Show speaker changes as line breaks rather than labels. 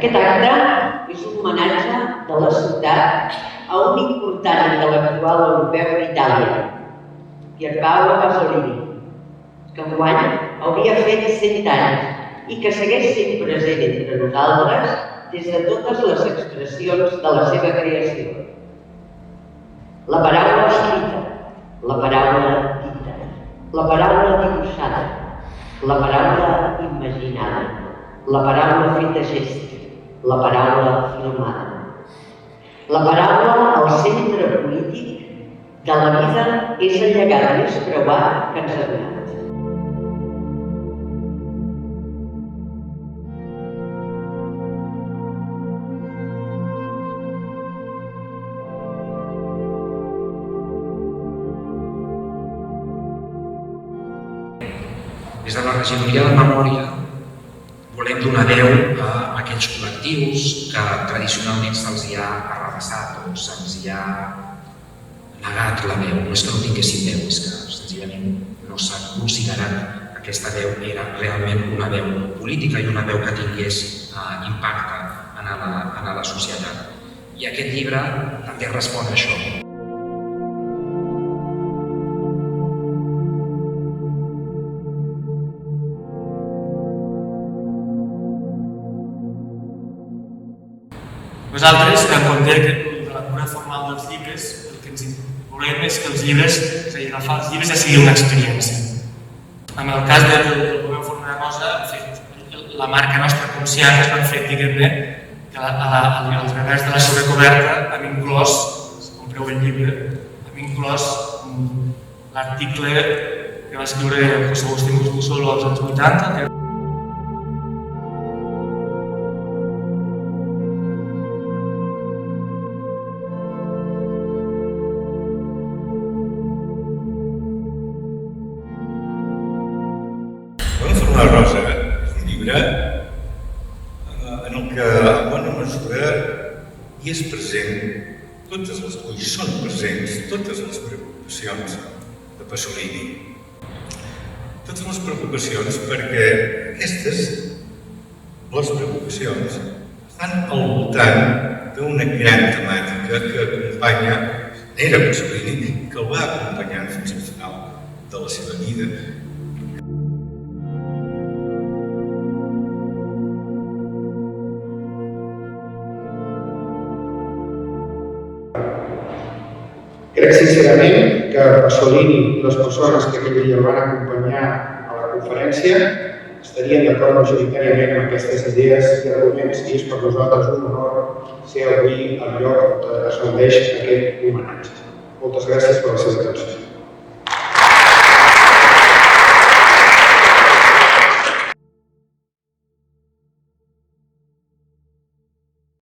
Aquest acte és un homenatge de la ciutat a un important intel·lectual europeu d'Itàlia, Pierpaolo Pasolini, que enguany hauria fet 100 anys i que segueix sent present entre nosaltres des de totes les expressions de la seva creació. La paraula escrita, la paraula dita, la paraula dibuixada, la paraula imaginada, la paraula feta gest, la paraula filmada. La paraula al centre polític de la vida és el llegat més preuat que ens ha donat.
Des de la regidoria de memòria volem donar veu a aquells col·lectius que tradicionalment se'ls hi ha arrabassat o se'ls hi ha negat la veu. No és que no tinguessin veu, és que senzillament no s'ha considerat que aquesta veu era realment una veu política i una veu que tingués impacte en la societat. I aquest llibre també respon a això.
Nosaltres, quan dèiem de la cura formal dels llibres, el que ens volem és que els llibres, és a dir, agafar els llibres ja sigui una experiència. En el cas del Govern Forma de Rosa, la marca nostra conscient és el fet, diguem-ne, que al través de la sobrecoberta hem inclòs, si compreu el llibre, hem inclòs l'article que va escriure José Agustín Busolo als anys 80,
La Rosa és un llibre en el que, en bona mesura, hi és present són presents totes les preocupacions de Pasolini. Totes les preocupacions perquè aquestes, les preocupacions, estan al voltant d'una gran temàtica que acompanya era Pasolini i que el va acompanyant fins al final de la seva vida.
Crec sincerament que Pasolini i les persones que aquell dia el van acompanyar a la conferència estarien d'acord majoritàriament amb aquestes idees i arguments i és per nosaltres un honor ser avui al lloc on es rendeix aquest homenatge. Moltes gràcies per la seva atenció.